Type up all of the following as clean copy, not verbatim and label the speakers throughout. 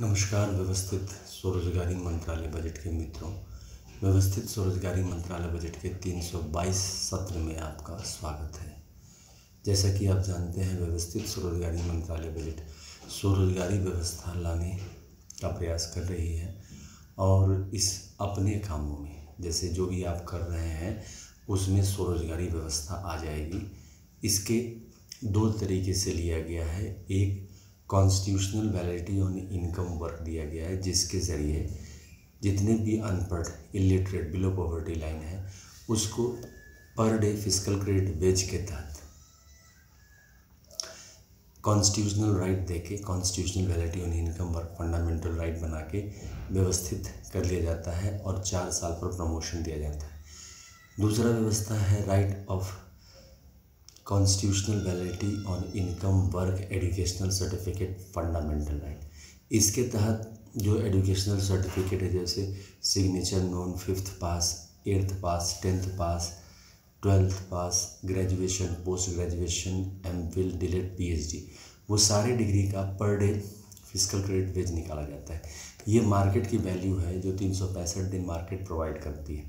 Speaker 1: नमस्कार। व्यवस्थित स्वरोजगारी मंत्रालय बजट के मित्रों, व्यवस्थित स्वरोजगारी मंत्रालय बजट के 322 सत्र में आपका स्वागत है। जैसा कि आप जानते हैं, व्यवस्थित स्वरोजगारी मंत्रालय बजट स्वरोजगारी व्यवस्था लाने का प्रयास कर रही है और इस अपने कामों में, जैसे जो भी आप कर रहे हैं उसमें स्वरोजगारी व्यवस्था आ जाएगी। इसके दो तरीके से लिया गया है। एक constitutional validity on income work दिया गया है, जिसके ज़रिए जितने भी अनपढ़ इलिटरेट बिलो पॉवर्टी लाइन है उसको per day physical credit veg के तहत कॉन्स्टिट्यूशनल राइट देके constitutional validity on income work fundamental right बना के व्यवस्थित कर लिया जाता है और 4 साल पर प्रमोशन दिया जाता है। दूसरा व्यवस्था है right of constitutional validity on income work educational certificate fundamental right. इसके तहत जो एजुकेशनल सर्टिफिकेट है, जैसे सिग्नेचर नोन, 5th pass, 8th pass, 10th pass, 12th pass, graduation, post graduation, MPhil, DLitt, PhD, वो सारे डिग्री का per day physical credit veg निकाला जाता है। ये मार्केट की वैल्यू है जो 365 दिन मार्केट प्रोवाइड करती है।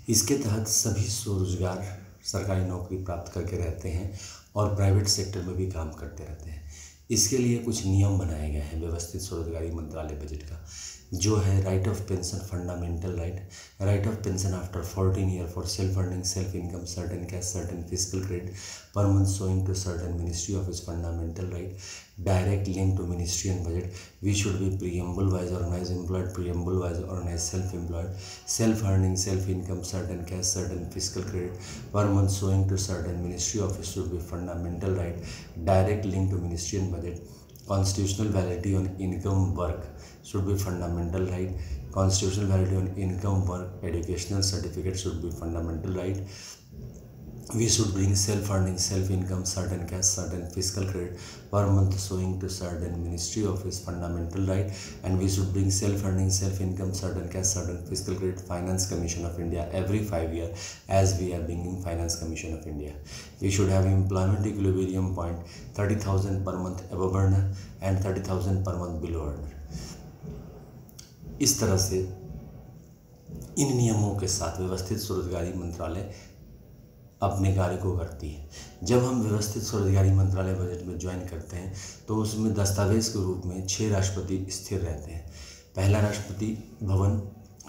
Speaker 1: इसके तहत सभी स्वरोजगार सरकारी नौकरी प्राप्त करके रहते हैं और प्राइवेट सेक्टर में भी काम करते रहते हैं। इसके लिए कुछ नियम बनाए गए हैं व्यवस्थित स्वरोजगारी मंत्रालय बजट का, जो है right of pension fundamental right, right of pension after 14 year for self earning self income certain cash certain physical credit per month sowing to certain ministry office fundamental right, direct link to ministry and budget, we should be preamble wise organized employed, preamble wise organized self employed, self earning self income certain cash certain fiscal credit per month showing to certain ministry office should be fundamental right, direct link to ministry and budget, constitutional validity on income work should be fundamental right, constitutional validity on income work educational certificate should be fundamental right, we should bring self earning self income certain cash certain fiscal credit per month showing to certain ministry office fundamental right, and we should bring self earning self income certain cash certain fiscal credit finance commission of India every 5 years as we are bringing finance commission of India. We should have employment equilibrium point 30,000 per month above earner and 30,000 per month below earner. इस तरह से इन नियमों के साथ व्यवस्थित स्वरोजगारी मंत्रालय अपने कार्य को करती है। जब हम व्यवस्थित स्वरोजगारी मंत्रालय बजट में ज्वाइन करते हैं तो उसमें दस्तावेज के रूप में 6 राष्ट्रपति स्थिर रहते हैं। पहला राष्ट्रपति भवन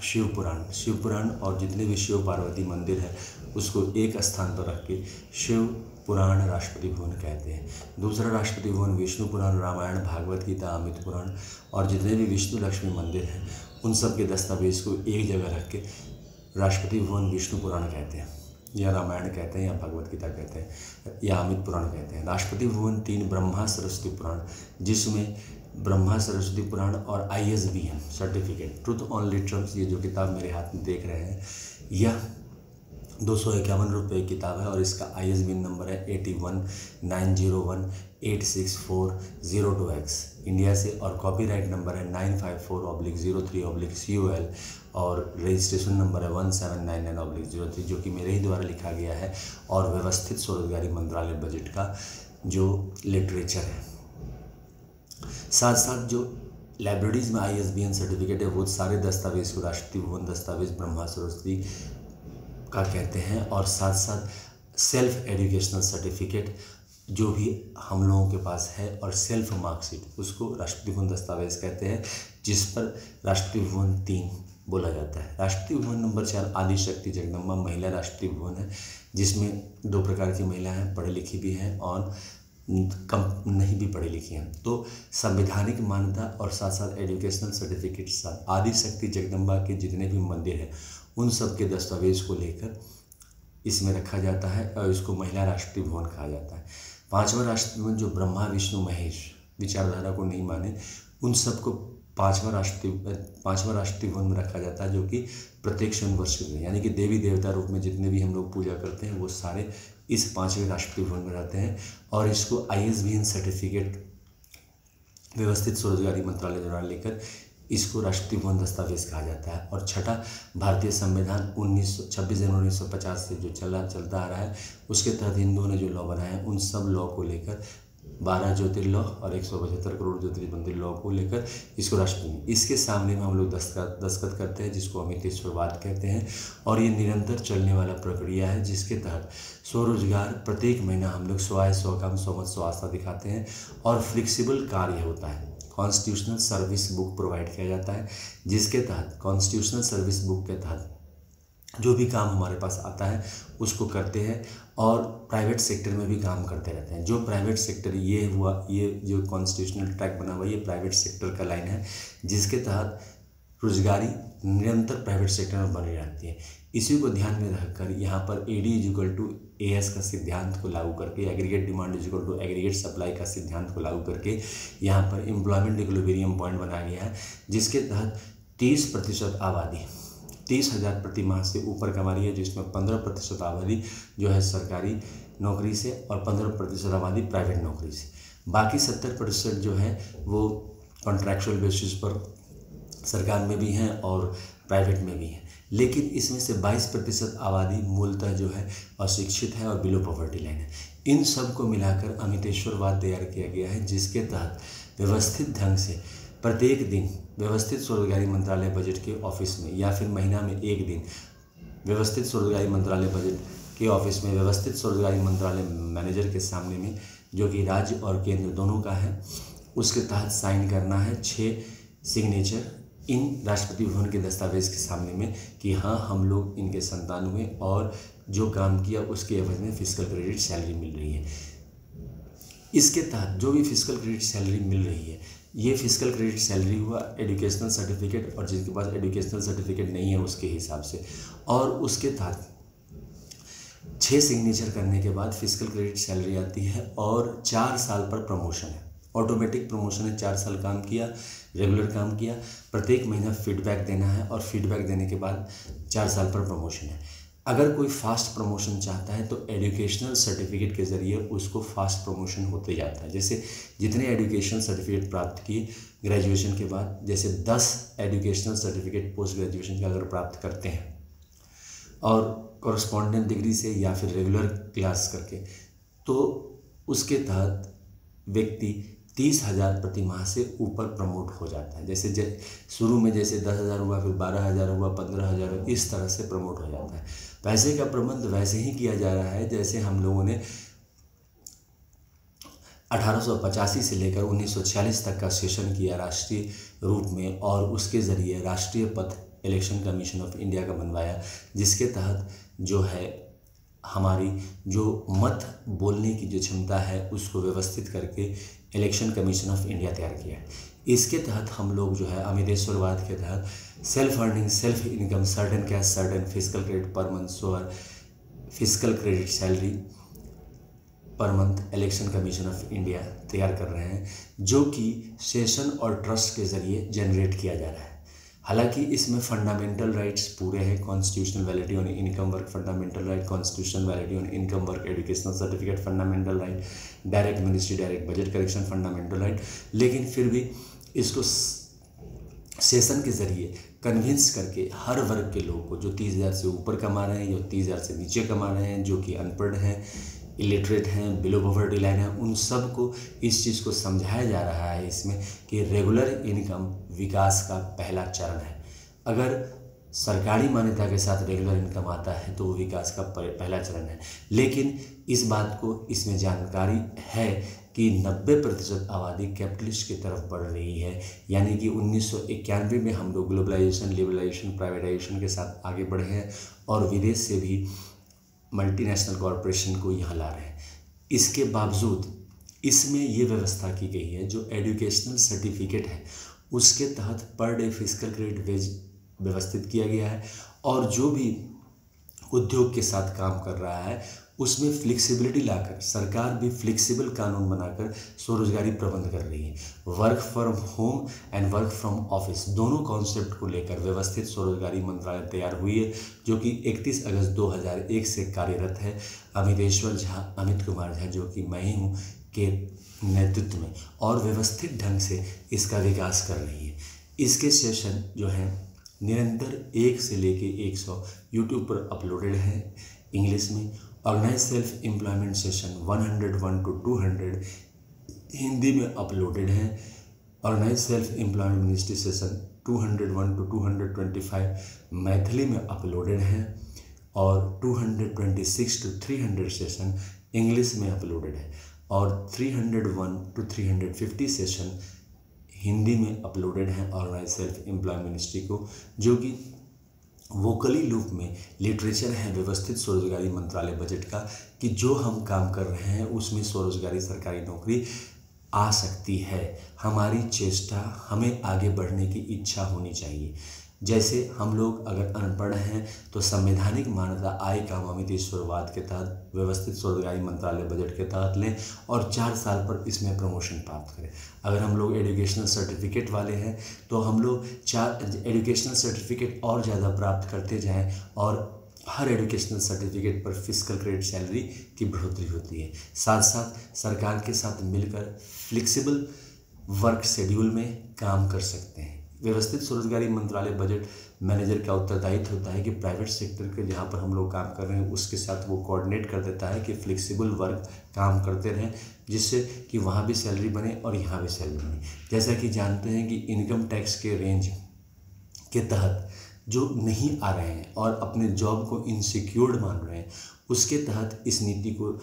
Speaker 1: शिव पुराण और जितने भी शिव पार्वती मंदिर है उसको एक स्थान पर रख के शिव पुराण राष्ट्रपति भवन कहते हैं। दूसरा राष्ट्रपति भवन विष्णु पुराण, रामायण, भागवत गीता, अमित पुराण और जितने भी विष्णु लक्ष्मी मंदिर हैं उन सब के दस्तावेज को एक जगह रख के राष्ट्रपति भवन विष्णु पुराण कहते हैं, या रामायण कहते हैं, या भगवत गीता कहते हैं, या अमित पुराण कहते हैं। राष्ट्रपति भवन 3 ब्रह्मा सरस्वती पुराण, जिसमें ब्रह्मा सरस्वती पुराण और ISBN certificate truth on literals, ये जो किताब मेरे हाथ में देख रहे हैं, यह 251 रुपये की किताब है और इसका ISBN नंबर है 8190186402X इंडिया से, और कॉपीराइट नंबर है 954/03/COL और रजिस्ट्रेशन नंबर है 1799/03, जो कि मेरे ही द्वारा लिखा गया है और व्यवस्थित स्वरोजगारी मंत्रालय बजट का जो लिटरेचर है। साथ साथ जो लाइब्रेरीज में ISBN सर्टिफिकेट है वो सारे दस्तावेज को राष्ट्रपति भवन दस्तावेज ब्रह्मा सरस्वती का कहते हैं, और साथ साथ सेल्फ एजुकेशनल सर्टिफिकेट जो भी हम लोगों के पास है और सेल्फ मार्कशीट उसको राष्ट्रपति भवन दस्तावेज कहते हैं, जिस पर राष्ट्रपति भवन 3 बोला जाता है। राष्ट्रपति भवन नंबर 4 आदि शक्ति जगदम्बा महिला राष्ट्रपति भवन है, जिसमें 2 प्रकार की महिला हैं, पढ़ी लिखी भी हैं और कम नहीं भी पढ़ी लिखी हैं। तो संवैधानिक मान्यता और साथ साथ एजुकेशनल सर्टिफिकेट साथ आदि शक्ति जगदम्बा के जितने भी मंदिर हैं उन सब के दस्तावेज को लेकर इसमें रखा जाता है और इसको महिला राष्ट्रपति भवन कहा जाता है। 5वां राष्ट्रपति भवन जो ब्रह्मा विष्णु महेश विचारधारा को नहीं माने उन सबको 5वां राष्ट्रपति भवन में रखा जाता है, जो कि प्रत्येक वर्ष के, यानी कि देवी देवता रूप में जितने भी हम लोग पूजा करते हैं वो सारे इस 5वें राष्ट्रपति भवन में रहते हैं, और इसको ISBN सर्टिफिकेट व्यवस्थित स्वरोजगारी मंत्रालय द्वारा लेकर इसको राष्ट्रपति भवन दस्तावेज कहा जाता है। और छठा, भारतीय संविधान 26 जनवरी 1950 से जो चलता आ रहा है उसके तहत हिंदुओं ने जो लॉ बनाए हैं उन सब लॉ को लेकर 12 ज्योतिर्लॉ और 175 करोड़ ज्योतिर्लिंग लॉ को लेकर इसको राष्ट्रपति, इसके सामने में हम लोग दस्तखत करते हैं, जिसको अमितेश्वरवाद कहते हैं। और ये निरंतर चलने वाला प्रक्रिया है, जिसके तहत स्वरोजगार प्रत्येक महीना हम लोग 100 आय 100 काम 100 मत 100 आस्था दिखाते हैं और फ्लेक्सिबल कार्य होता है। कॉन्स्टिट्यूशनल सर्विस बुक प्रोवाइड किया जाता है, जिसके तहत कॉन्स्टिट्यूशनल सर्विस बुक के तहत जो भी काम हमारे पास आता है उसको करते हैं और प्राइवेट सेक्टर में भी काम करते रहते हैं। जो प्राइवेट सेक्टर ये हुआ, ये जो कॉन्स्टिट्यूशनल ट्रैक बना हुआ ये प्राइवेट सेक्टर का लाइन है, जिसके तहत रोजगारी निरंतर प्राइवेट सेक्टर में बनी रहती है। इसी को ध्यान में रखकर यहाँ पर AD=AS का सिद्धांत को लागू करके, एग्रीगेट डिमांड एग्रीगेट सप्लाई का सिद्धांत को लागू करके यहाँ पर एम्प्लॉयमेंट इक्विलिब्रियम पॉइंट बनाया गया है, जिसके तहत 30% आबादी 30,000 प्रति माह से ऊपर कमा रही है, जिसमें 15% आबादी जो है सरकारी नौकरी से और 15% आबादी प्राइवेट नौकरी से। बाकी 70% जो है वो कॉन्ट्रैक्चुअल बेसिस पर सरकार में भी हैं और प्राइवेट में भी हैं। लेकिन इसमें से 22% आबादी मूलतः जो है अशिक्षित है और बिलो पॉवर्टी लाइन है। इन सब को मिलाकर अमितेश्वरवाद तैयार किया गया है, जिसके तहत व्यवस्थित ढंग से प्रत्येक दिन व्यवस्थित स्वरोजगारी मंत्रालय बजट के ऑफिस में या फिर महीना में एक दिन व्यवस्थित स्वरोजगारी मंत्रालय बजट के ऑफिस में व्यवस्थित स्वरोजगारी मंत्रालय मैनेजर के सामने में, जो कि राज्य और केंद्र दोनों का है, उसके तहत साइन करना है 6 सिग्नेचर इन राष्ट्रपति भवन के दस्तावेज के सामने में कि हाँ हम लोग इनके संतान हुए और जो काम किया उसके एवज में फिजिकल क्रेडिट सैलरी मिल रही है। इसके तहत जो भी फिजिकल क्रेडिट सैलरी मिल रही है, ये फिजिकल क्रेडिट सैलरी हुआ एजुकेशनल सर्टिफिकेट और जिनके पास एजुकेशनल सर्टिफिकेट नहीं है उसके हिसाब से, और उसके तहत 6 सिग्नेचर करने के बाद फिजिकल क्रेडिट सैलरी आती है और 4 साल पर प्रमोशन है, ऑटोमेटिक प्रमोशन है। 4 साल काम किया, रेगुलर काम किया, प्रत्येक महीना फीडबैक देना है और फीडबैक देने के बाद 4 साल पर प्रमोशन है। अगर कोई फास्ट प्रमोशन चाहता है तो एजुकेशनल सर्टिफिकेट के ज़रिए उसको फास्ट प्रमोशन होते जाता है। जैसे जितने एजुकेशनल सर्टिफिकेट प्राप्त किए ग्रेजुएशन के बाद, जैसे 10 एजुकेशनल सर्टिफिकेट पोस्ट ग्रेजुएशन का अगर प्राप्त करते हैं और कॉरस्पॉन्डेंट डिग्री से या फिर रेगुलर क्लास करके, तो उसके तहत व्यक्ति 30,000 प्रति माह से ऊपर प्रमोट हो जाता है। जैसे शुरू में जैसे 10,000 हुआ, फिर 12,000 हुआ, 15,000 हुआ, इस तरह से प्रमोट हो जाता है। पैसे का प्रबंध वैसे ही किया जा रहा है जैसे हम लोगों ने 1885 से लेकर 1946 तक का सेशन किया राष्ट्रीय रूप में, और उसके ज़रिए राष्ट्रीय पथ इलेक्शन कमीशन ऑफ इंडिया का बनवाया, जिसके तहत जो है हमारी जो मत बोलने की जो क्षमता है उसको व्यवस्थित करके इलेक्शन कमीशन ऑफ इंडिया तैयार किया है। इसके तहत हम लोग जो है अमितेश्वरवाद के तहत self earning, self income, certain cash, certain physical credit per month, so physical credit salary per month election commission of India तैयार कर रहे हैं, जो कि सेशन और ट्रस्ट के ज़रिए जनरेट किया जा रहा है। हालांकि इसमें फंडामेंटल राइट्स पूरे हैं, constitutional validity on income work fundamental right, constitutional validity on income work, educational certificate fundamental right, direct ministry direct budget correction fundamental right. लेकिन फिर भी इसको सेशन के ज़रिए कन्विंस करके हर वर्ग के लोगों को, जो 30,000 से ऊपर कमा रहे हैं, जो 30,000 से नीचे कमा रहे हैं, जो कि अनपढ़ हैं, इलिटरेट हैं, बिलो पॉवर्टी लाइन है, उन सब को इस चीज़ को समझाया जा रहा है इसमें कि रेगुलर इनकम विकास का पहला चरण है। अगर सरकारी मान्यता के साथ रेगुलर इनकम आता है तो वो विकास का पहला चरण है। लेकिन इस बात को इसमें जानकारी है कि 90% आबादी कैपिटलिस्ट की तरफ बढ़ रही है, यानी कि 1991 में हम लोग ग्लोबलाइजेशन, लिबरलाइजेशन, प्राइवेटाइजेशन के साथ आगे बढ़े हैं और विदेश से भी मल्टीनेशनल कॉरपोरेशन को यहाँ ला रहे हैं। इसके बावजूद इसमें ये व्यवस्था की गई है, जो एजुकेशनल सर्टिफिकेट है उसके तहत per day physical credit veg व्यवस्थित किया गया है, और जो भी उद्योग के साथ काम कर रहा है उसमें फ्लेक्सिबिलिटी लाकर सरकार भी फ्लेक्सिबल कानून बनाकर स्वरोजगारी प्रबंध कर रही है। Work from home and work from office दोनों कॉन्सेप्ट को लेकर व्यवस्थित स्वरोजगारी मंत्रालय तैयार हुई है, जो कि 31 अगस्त 2001 से कार्यरत है। अमित कुमार झा जो कि मैं ही हूँ के नेतृत्व में, और व्यवस्थित ढंग से इसका विकास कर रही है। इसके सेशन जो हैं निरंतर 1 से लेके 100 यूट्यूब पर अपलोडेड है इंग्लिश में। Organize self employment session 101 to 200 Hindi में अपलोडेड हैं। Organize self employment ministry session 201 to 225 Maithili में अपलोडेड हैं और 226 to 300 सेशन इंग्लिश में अपलोडेड है और 301 to 350 सेशन हिंदी में अपलोडेड हैं ऑर्गेनाइज सेल्फ एम्प्लॉयमेंट मिनिस्ट्री को, जो कि वोकली लूप में लिटरेचर है व्यवस्थित स्वरोजगारी मंत्रालय बजट का कि जो हम काम कर रहे हैं उसमें स्वरोजगारी सरकारी नौकरी आ सकती है। हमारी चेष्टा, हमें आगे बढ़ने की इच्छा होनी चाहिए। जैसे हम लोग अगर अनपढ़ हैं तो संवैधानिक मान्यता आय काम अमितेश्वरवाद के तहत व्यवस्थित स्वरोजगारी मंत्रालय बजट के तहत लें और 4 साल पर इसमें प्रमोशन प्राप्त करें। अगर हम लोग एजुकेशनल सर्टिफिकेट वाले हैं तो हम लोग 4 एजुकेशनल सर्टिफिकेट और ज़्यादा प्राप्त करते जाएं और हर एजुकेशनल सर्टिफिकेट पर फिजिकल क्रेडिट सैलरी की बढ़ोतरी होती है। साथ साथ सरकार के साथ मिलकर फ्लेक्सिबल वर्क शेड्यूल में काम कर सकते हैं। व्यवस्थित स्वरोजगारी मंत्रालय बजट मैनेजर का उत्तरदायित्व होता है कि प्राइवेट सेक्टर के जहाँ पर हम लोग काम कर रहे हैं उसके साथ वो कोऑर्डिनेट कर देता है कि फ्लेक्सिबल वर्क काम करते रहें, जिससे कि वहाँ भी सैलरी बने और यहाँ भी सैलरी बने। जैसा कि जानते हैं कि इनकम टैक्स के रेंज के तहत जो नहीं आ रहे हैं और अपने जॉब को इनसिक्योर्ड मान रहे हैं, उसके तहत इस नीति को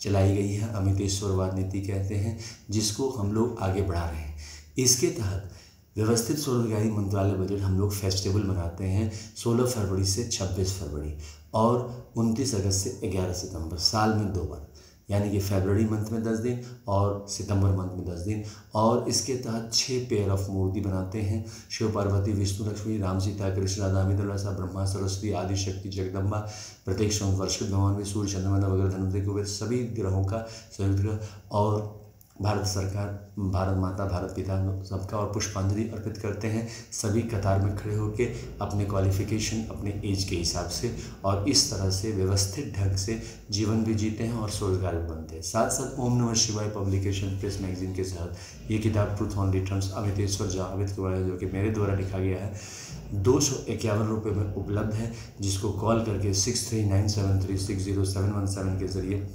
Speaker 1: चलाई गई है, अमितेश्वरवाद नीति कहते हैं, जिसको हम लोग आगे बढ़ा रहे हैं। इसके तहत व्यवस्थित स्वरोजगारी मंत्रालय बजट हम लोग फेस्टिवल मनाते हैं 16 फरवरी से 26 फरवरी और 29 अगस्त से 11 सितंबर, साल में 2 बार, यानी कि फरवरी मंथ में 10 दिन और सितंबर मंथ में 10 दिन। और इसके तहत 6 पेयर ऑफ मूर्ति बनाते हैं, शिव पार्वती, विष्णु लक्ष्मी, राम सीता कृष्ण, राधा अमित ब्रह्मा सरस्वती आदि शक्ति जगदम्बा, प्रत्येक संवर्षित भगवान में सूर्य चंद्रमा वगैरह धनवंतरि कुबेर सभी ग्रहों का संयुक्त ग्रह और भारत सरकार, भारत माता, भारत पिता सबका और पुष्पांजलि अर्पित करते हैं। सभी कतार में खड़े होकर अपने क्वालिफिकेशन, अपने एज के हिसाब से, और इस तरह से व्यवस्थित ढंग से जीवन भी जीते हैं और स्वरोजगार भी बनते हैं। साथ साथ ओम नमः शिवाय पब्लिकेशन प्रेस मैगजीन के साथ ये किताब truth on returns Amiteshwar Jha Amit Kumar, जो कि मेरे द्वारा लिखा गया है, 251 रुपये में उपलब्ध है, जिसको कॉल करके 6397360717 के ज़रिए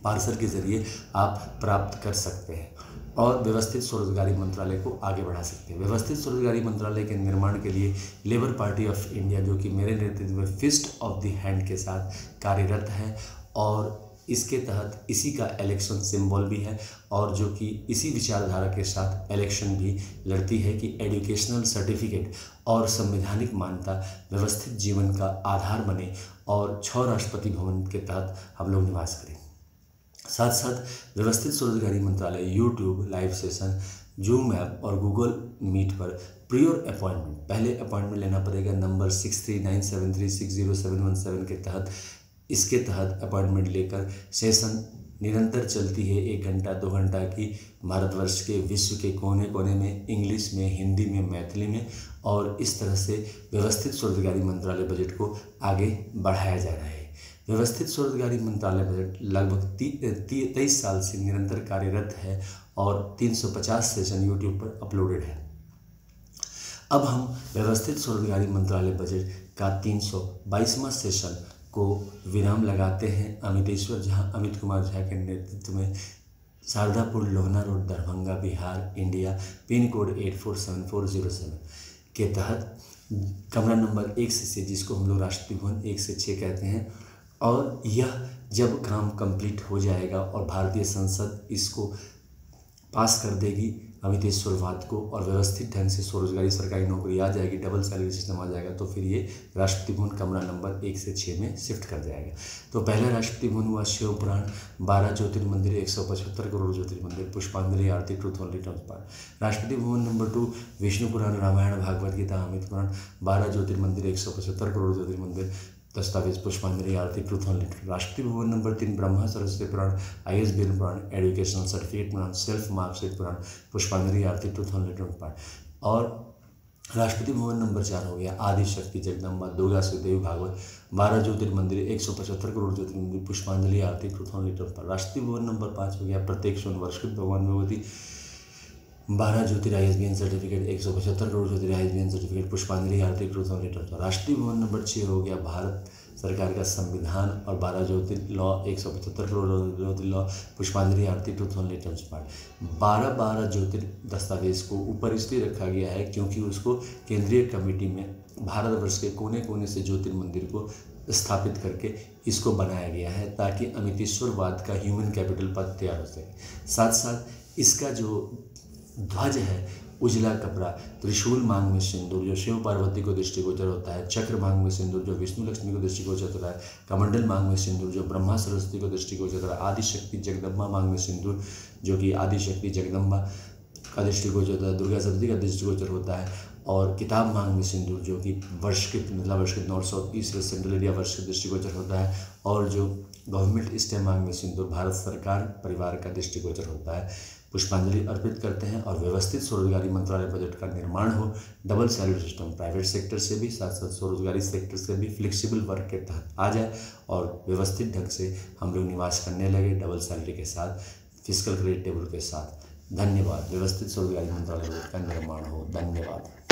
Speaker 1: पार्सल के ज़रिए आप प्राप्त कर सकते हैं और व्यवस्थित स्वरोजगारी मंत्रालय को आगे बढ़ा सकते हैं। व्यवस्थित स्वरोजगारी मंत्रालय के निर्माण के लिए लेबर पार्टी ऑफ इंडिया, जो कि मेरे नेतृत्व में फिस्ट ऑफ द हैंड के साथ कार्यरत है और इसके तहत इसी का इलेक्शन सिंबल भी है और जो कि इसी विचारधारा के साथ इलेक्शन भी लड़ती है कि एजुकेशनल सर्टिफिकेट और संवैधानिक मान्यता व्यवस्थित जीवन का आधार बने और 6 राष्ट्रपति भवन के तहत हम लोग निवास करें। साथ साथ व्यवस्थित स्वरोजगारी मंत्रालय YouTube live session, zoom app और गूगल मीट पर प्रियोर अपॉइंटमेंट, पहले अपॉइंटमेंट लेना पड़ेगा नंबर 6397360717 के तहत। इसके तहत अपॉइंटमेंट लेकर सेशन निरंतर चलती है, 1 घंटा 2 घंटा की, भारतवर्ष के विश्व के कोने कोने में, इंग्लिश में, हिंदी में, मैथिली में, और इस तरह से व्यवस्थित स्वरोजगारी मंत्रालय बजट को आगे बढ़ाया जा रहा है। व्यवस्थित स्वरोजगारी मंत्रालय बजट लगभग 23 साल से निरंतर कार्यरत है और 350 सेशन यूट्यूब पर अपलोडेड है। अब हम व्यवस्थित स्वरोजगारी मंत्रालय बजट का 322वां सेशन को विराम लगाते हैं अमितेश्वर झा अमित कुमार झा के नेतृत्व में, Shardapur Lohna road, Darbhanga, Bihar, India, pin code 847407 के तहत कमरा नंबर 1 से 6, जिसको हम लोग राष्ट्रपति भवन 1 से 6 कहते हैं। और यह जब काम कंप्लीट हो जाएगा और भारतीय संसद इसको पास कर देगी अमितेश्वरवाद को और व्यवस्थित ढंग से स्वरोजगारी सरकारी नौकरी आ जाएगी, डबल सैलरी सिस्टम आ जाएगा, तो फिर ये राष्ट्रपति भवन कमरा नंबर 1 से 6 में शिफ्ट कर जाएगा। तो पहला राष्ट्रपति भवन हुआ शिव पुराण, 12 ज्योतिर्मंदिर, 175 करोड़ ज्योतिर्मंदिर, पुष्पांजलि आरती, truth on returns part. Rashtrapati Bhavan number 2 Vishnu पुराण, रामायण, भागवत गीता, अमित पुराण, 12 ज्योतिर्मंदिर, 175 करोड़ ज्योतिर्मंदिर, दस्तावेज, पुष्पांजलि आरती, ट्रूथ ऑन रिटर्न। राष्ट्रपति भवन नंबर 3 ब्रह्मा सरस्वती पुराण, ISBN पुराण, एजुकेशनल सर्टिफिकेट पुराण, सेल्फ मार्कशीट पुराण, पुष्पांजलि आरती, ट्रूथ ऑन रिटर्न पार्ट। और राष्ट्रपति भवन नंबर 4 हो गया आदि शक्ति जगदम्बा, दुर्गा सुखदेव भागवत, 12 ज्योतिर्मंदिर, 175 करोड़ ज्योतिर्मंदिर, पुष्पांजलि आरती, truth on return part. Rashtrapati Bhavan number 5 हो गया प्रत्येक संवर्षित भगवान भगवती, 12 Jyotirmandir ISBN certificate, 175 crore Jyotirmandir ISBN certificate, पुष्पांजलि आरती, ट्रूथ ऑन रिटर्न। राष्ट्रीय भवन नंबर 6 हो गया भारत सरकार का संविधान और 12 ज्योतिर्लिंग लॉ, 175 करोड़ ज्योतिर्लिंग लॉ, पुष्पांजलि आरती, ट्रूथ ओनली टर्म्स पार्ट, 12 ज्योतिर्लिंग दस्तावेज को ऊपर इसलिए रखा गया है क्योंकि उसको केंद्रीय कमेटी में भारतवर्ष के कोने कोने से ज्योतिर्मंदिर को स्थापित करके इसको बनाया गया है ताकि अमितेश्वरवाद का ह्यूमन कैपिटल पद तैयार हो सके। साथ साथ इसका जो ध्वज है उजला कपड़ा, त्रिशूल मांग में सिंदूर जो शिव पार्वती को दृष्टिगोचर होता है, चक्र मांग में सिंदूर जो विष्णु लक्ष्मी को दृष्टिगोचर होता है, कमंडल मांग में सिंदूर जो ब्रह्मा सरस्वती को दृष्टिगोचर होता है, आदि शक्ति जगदम्बा मांग में सिंदूर जो कि आदि शक्ति जगदम्बा का दृष्टिगोचर होता है, दुर्गा सप्तती का दृष्टिगोचर होता है, और किताब मांग में सिंदूर जो कि वर्ष के मतलब वर्ष के north south east central India वर्ष के दृष्टिगोचर होता है, और जो गवर्नमेंट स्टेम मांग में सिंदूर भारत सरकार परिवार का दृष्टिगोचर होता है। पुष्पांजलि अर्पित करते हैं और व्यवस्थित स्वरोजगारी मंत्रालय बजट का निर्माण हो, double salary system private sector से भी साथ साथ स्वरोजगारी सेक्टर से भी फ्लेक्सिबल वर्क के तहत आ जाए और व्यवस्थित ढंग से हम लोग निवास करने लगे डबल सैलरी के साथ, फिजिकल क्रेडिट टेबल के साथ। धन्यवाद। व्यवस्थित स्वरोजगारी मंत्रालय बजट का निर्माण हो। धन्यवाद।